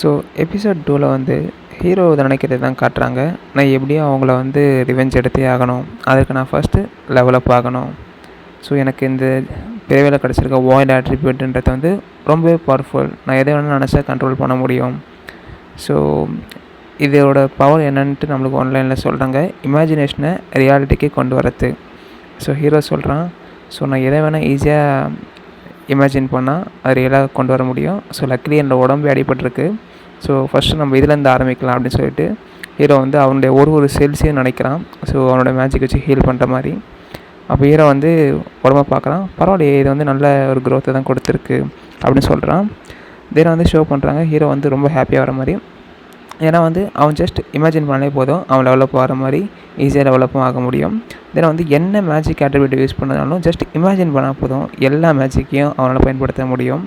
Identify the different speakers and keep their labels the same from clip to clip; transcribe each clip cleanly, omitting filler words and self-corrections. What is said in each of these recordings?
Speaker 1: So episode 2ல் வந்து hero நினைக்கிறது தான் காட்டுறாங்க. நான் எப்படியும் அவங்கள வந்து ரிவெஞ்ச் எடுத்தே ஆகணும், அதுக்கு நான் ஃபஸ்ட்டு லெவலப் ஆகணும். ஸோ எனக்கு இந்த பிறவியில் கிடச்சிருக்க வாய்ட் ஆட்ரிபியூட்ன்றது வந்து ரொம்பவே பவர்ஃபுல். நான் எதை வேணாலும் நினச்சா கண்ட்ரோல் பண்ண முடியும். ஸோ இதோட பவர் என்னன்ட்டு நம்மளுக்கு ஆன்லைனில் சொல்கிறாங்க. இமேஜினேஷனை ரியாலிட்டிக்கு கொண்டு வரது. ஸோ ஹீரோ சொல்கிறான், ஸோ நான் எதை வேணால் ஈஸியாக இமேஜின் பண்ணால் அது ரியலாக கொண்டு வர முடியும். ஸோ லக்கிலி என்னோடய உடம்பு அடிபட்டிருக்கு. ஸோ ஃபஸ்ட்டு நம்ம இதுலேருந்து ஆரம்பிக்கலாம் அப்படின்னு சொல்லிட்டு ஹீரோ வந்து அவனுடைய ஒரு செல்ஸையும் நினைக்கிறான். ஸோ அவனோட மேஜிக் வச்சு ஹீல் பண்ணுற மாதிரி. அப்போ ஹீரோ வந்து உடம்ப பார்க்குறான். பரவாயில்லையே, இது வந்து நல்ல ஒரு க்ரோத்தை தான் கொடுத்துருக்கு அப்படின்னு சொல்கிறான். தென் வந்து ஷோ பண்ணுறாங்க. ஹீரோ வந்து ரொம்ப ஹாப்பியாக வர மாதிரி. ஏன்னா வந்து அவன் ஜஸ்ட் இமேஜின் பண்ணாலே போதும், அவன் டெவலப் ஆகிற மாதிரி ஈஸியாக டெவலப்பும் ஆக முடியும். தென் வந்து என்ன மேஜிக் ஆட்ரிபியூட் யூஸ் பண்ணாலும் ஜஸ்ட் இமேஜின் பண்ணால் போதும், எல்லா மேஜிக்கையும் அவனால் பயன்படுத்த முடியும்.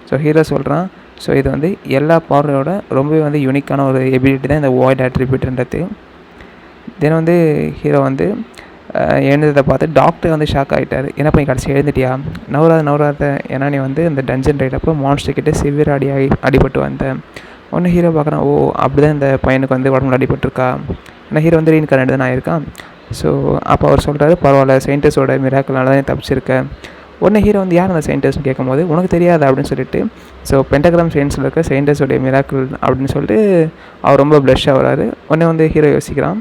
Speaker 1: ஸோ ஹீரோ சொல்கிறான், ஸோ இது வந்து எல்லா பவரோட ரொம்பவே வந்து யூனிக்கான ஒரு எபிலிட்டி தான் இந்த வாய்ட் ஆட்ரிபியூட்ன்றது. தென் வந்து ஹீரோ வந்து எழுந்ததை பார்த்து டாக்டர் வந்து ஷாக் ஆகிட்டார். என்ன பண்ணி கடைசி எழுந்துட்டியா, நவராத ஏன்னா நீ வந்து இந்த டஞ்சன் ரைடப்போ மான்ஸ்டர் கிட்டே சிவியர் அடிபட்டு வந்தேன். ஒன்று ஹீரோ பார்க்குறான், ஓ அப்படி தான் இந்த பையனுக்கு வந்து உடம்புல அடிபட்டிருக்கா. ஏன்னா ஹீரோ வந்து ரீஇன்கார்னேட் தான் ஆயிருக்கான். ஸோ அப்போ அவர் சொல்கிறாரு, பரவாயில்ல, சயின்டிஸ்டோட மிராக்கல்னால தான் தப்பிச்சிருக்கேன். உடனே ஹீரோ வந்து யார் அந்த சயின்டிஸ்ட்னு கேட்கும்போது, உனக்கு தெரியாது அப்படின்னு சொல்லிட்டு, ஸோ பென்டகிராம் சயின்ஸில் இருக்க சயின்டிஸ்டோடைய மிராக்கிள் அப்படின்னு சொல்லிட்டு அவர் ரொம்ப ப்ளஷ் ஆகிறாரு. உடனே வந்து ஹீரோ யோசிக்கிறான்,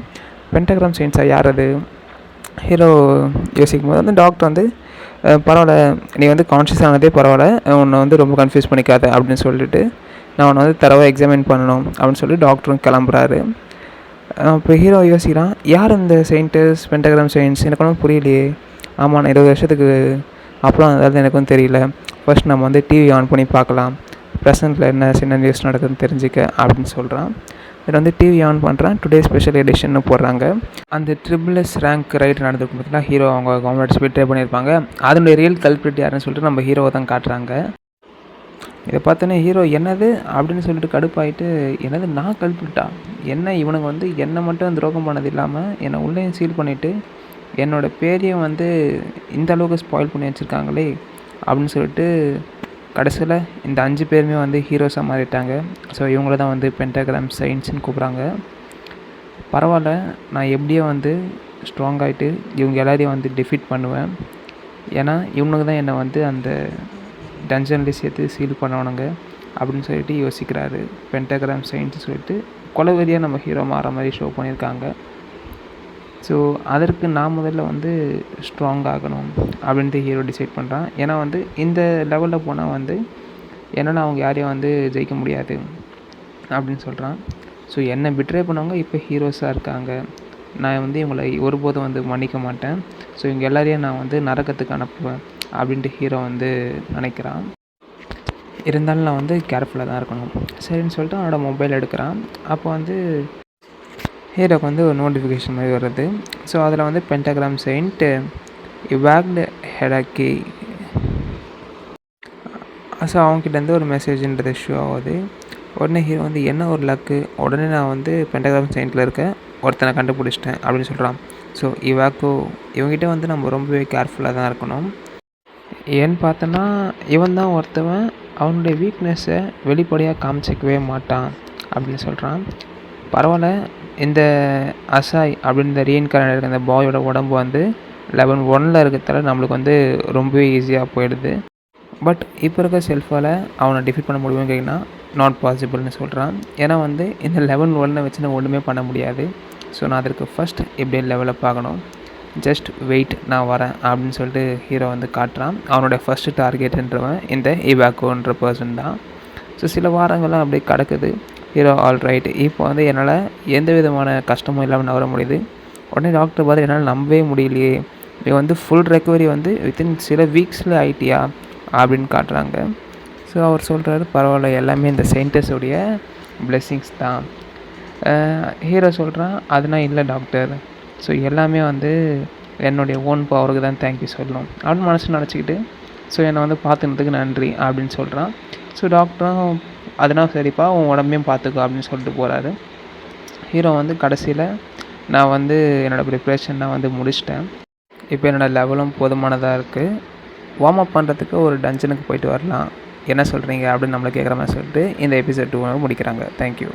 Speaker 1: பென்டகிராம் சயின்ஸாக யார் அது? ஹீரோ யோசிக்கும் போது வந்து டாக்டர் வந்து, பரவாயில்ல, நீ வந்து கான்ஷியஸ் ஆனதே பரவாயில்ல, உன்னை வந்து ரொம்ப கன்ஃபியூஸ் பண்ணிக்காத அப்படின்னு சொல்லிட்டு, நான் அவனை வந்து தரவாக எக்ஸாமின் பண்ணணும் அப்படின்னு சொல்லி டாக்டரும் கிளம்புறாரு. இப்போ ஹீரோ யோசிக்கிறான், யார் இந்த சயின்டிஸ்ட் பென்டகிராம் சயின்ஸ், எனக்கு ஒன்றும் புரியலையே. ஆமாம், நான் 20 வருஷத்துக்கு அப்புறம் அதாவது எனக்கும் தெரியல. ஃபர்ஸ்ட் நம்ம வந்து டிவி ஆன் பண்ணி பார்க்கலாம், ப்ரெசென்ட்டில் என்ன சின்ன நியூஸ் நடக்குதுன்னு தெரிஞ்சுக்க அப்படின்னு சொல்கிறான். இதில் வந்து டிவி ஆன் பண்ணுறான். டுடே ஸ்பெஷல் எடிஷன்னு போடுறாங்க. அந்த ட்ரிபிள்எஸ் ரேங்க் ரைட் நடந்துக்கும் பார்த்தீங்கன்னா, ஹீரோ அவங்க கவர்மெண்ட் ஸ்பீட் ட்ரை பண்ணியிருப்பாங்க. அதனுடைய ரியல் கல்பிரிட் யாருன்னு சொல்லிட்டு நம்ம ஹீரோவை தான் காட்டுறாங்க. இதை பார்த்தோன்னே ஹீரோ என்னது அப்படின்னு சொல்லிட்டு கடுப்பாயிட்டு, என்னது நான் கல்பிட்டா, என்ன இவனுங்க வந்து என்னை மட்டும் துரோகம் பண்ணது இல்லாமல் என்னை உள்ளேயும் சீல் பண்ணிவிட்டு என்னோடய பேரையும் வந்து இந்த அளவுக்கு ஸ்பாயில் பண்ணி வச்சுருக்காங்களே அப்படின்னு சொல்லிட்டு கடைசியில் இந்த 5 பேருமே வந்து ஹீரோஸாக மாறிட்டாங்க. ஸோ இவங்கள தான் வந்து பென்டகிராம் சயின்ஸ்னு கூப்பிட்றாங்க. பரவாயில்ல, நான் எப்படியோ வந்து ஸ்ட்ராங் ஆகிட்டு இவங்க எல்லாரையும் வந்து டிஃபீட் பண்ணுவேன். ஏன்னா இவனுக்கு தான் என்னை வந்து அந்த டஞ்சன்லேயே சேர்த்து சீல் பண்ணணுங்க அப்படின்னு சொல்லிட்டு யோசிக்கிறாரு. பென்டகிராம் சயின்ஸ் சொல்லிட்டு கொலவெறியாக நம்ம ஹீரோ மாற மாதிரி ஷோ பண்ணியிருக்காங்க. ஸோ அதற்கு நான் முதல்ல வந்து ஸ்ட்ராங் ஆகணும் அப்படின்ட்டு ஹீரோ டிசைட் பண்ணுறான். ஏன்னா வந்து இந்த லெவலில் போனால் வந்து என்னால் அவங்க யாரையும் வந்து ஜெயிக்க முடியாது அப்படின்னு சொல்கிறான். ஸோ என்னை பிட்ரே பண்ணவங்க இப்போ ஹீரோஸாக இருக்காங்க, நான் வந்து இவங்களை ஒருபோதும் வந்து மன்னிக்க மாட்டேன். ஸோ இவங்க எல்லாரையும் நான் வந்து நரகத்துக்கு அனுப்புவேன் அப்படின்ட்டு ஹீரோ வந்து நினைக்கிறான். இருந்தாலும் நான் வந்து கேர்ஃபுல்லாக தான் இருக்கணும் சரின்னு சொல்லிட்டு அவனோட மொபைல் எடுக்கிறான். அப்போ வந்து ஹீரோக்கு வந்து ஒரு நோட்டிஃபிகேஷன் மாதிரி வருது. ஸோ அதில் வந்து பென்டகிராம் செயின்ட் இவாக்டு ஹெடாக்கி, ஸோ அவங்ககிட்டேருந்து ஒரு மெசேஜ்ன்றது ஷோ ஆகுது. உடனே ஹீரோ வந்து என்ன ஒரு லக்கு, உடனே நான் வந்து பென்டகிராம் செயின்ட்டில் இருக்க ஒருத்தனை கண்டுபிடிச்சிட்டேன் அப்படின்னு சொல்கிறான். ஸோ இவாக்கோ, இவங்ககிட்ட வந்து நம்ம ரொம்பவே கேர்ஃபுல்லாக தான் இருக்கணும். ஏன்னு பார்த்தோன்னா இவன் தான் ஒருத்தவன் அவனுடைய வீக்னஸை வெளிப்படையாக காமிச்சிக்கவே மாட்டான் அப்படின்னு சொல்கிறான். பரவாயில்ல, இந்த அசாய் அப்படின்ற ரீஇன்கார்னேட் இருக்க இந்த பாயோட உடம்பு வந்து லெவல் 1 இருக்கிறதால நம்மளுக்கு வந்து ரொம்பவே ஈஸியாக போயிடுது. பட் இப்போ இருக்க செல்ஃபால் அவனை டிஃபீட் பண்ண முடியும்னு கேட்டிங்கன்னா நாட் பாசிபிள்னு சொல்கிறான். ஏன்னா வந்து இந்த லெவல் 1 வச்சு நான் ஒன்றுமே பண்ண முடியாது. ஸோ நான் அதற்கு ஃபஸ்ட் எப்படியே லெவலப் ஆகணும், ஜஸ்ட் வெயிட், நான் வரேன் அப்படின்னு சொல்லிட்டு ஹீரோ வந்து காட்டுறான். அவனோட ஃபஸ்ட்டு டார்கெட்டுன்றவன் இந்த இவாக்கோன்ற பர்சன் தான். ஸோ சில வாரங்கள்லாம் அப்படியே கிடக்குது. ஹீரோ ஆல்ரைட், இப்போ வந்து என்னால் எந்த விதமான கஷ்டமும் இல்லாமல் நவர முடியுது. உடனே டாக்டர் பார்த்து என்னால் நம்பவே முடியலையே, நீ வந்து ஃபுல் ரெக்கவரி வந்து வித்தின் சில வீக்ஸில் ஆகிட்டியா அப்படின்னு காட்டுறாங்க. ஸோ அவர் சொல்கிறாரு, பரவாயில்ல, எல்லாமே இந்த சயின்டிஸ்டோடைய பிளெஸ்ஸிங்ஸ் தான். ஹீரோ சொல்கிறான், அதனால் இல்லை டாக்டர், ஸோ எல்லாமே வந்து என்னுடைய ஓன் பவருக்கு தான் தேங்க்யூ சொல்லணும் அப்படின்னு மனசு நினச்சிக்கிட்டு, ஸோ என்னை வந்து பார்த்துக்கிறதுக்கு நன்றி அப்படின்னு சொல்கிறான். ஸோ டாக்டரும் அதனால் சரிப்பா, உன் உடம்பையும் பார்த்துக்கோ அப்படின்னு சொல்லிட்டு போகிறாரு. ஹீரோ வந்து கடைசியில் நான் வந்து என்னோடய ப்ரிப்ரேஷன் நான் வந்து முடிச்சிட்டேன், இப்போ என்னோடய லெவலும் போதுமானதாக இருக்குது, வார்ம் அப் பண்ணுறதுக்கு ஒரு டஞ்சனுக்கு போயிட்டு வரலாம் என்ன சொல்கிறீங்க அப்படின்னு நம்மளை கேட்குற மாதிரி சொல்லிட்டு இந்த எபிசோட் 2 முடிக்கிறாங்க. தேங்க்யூ.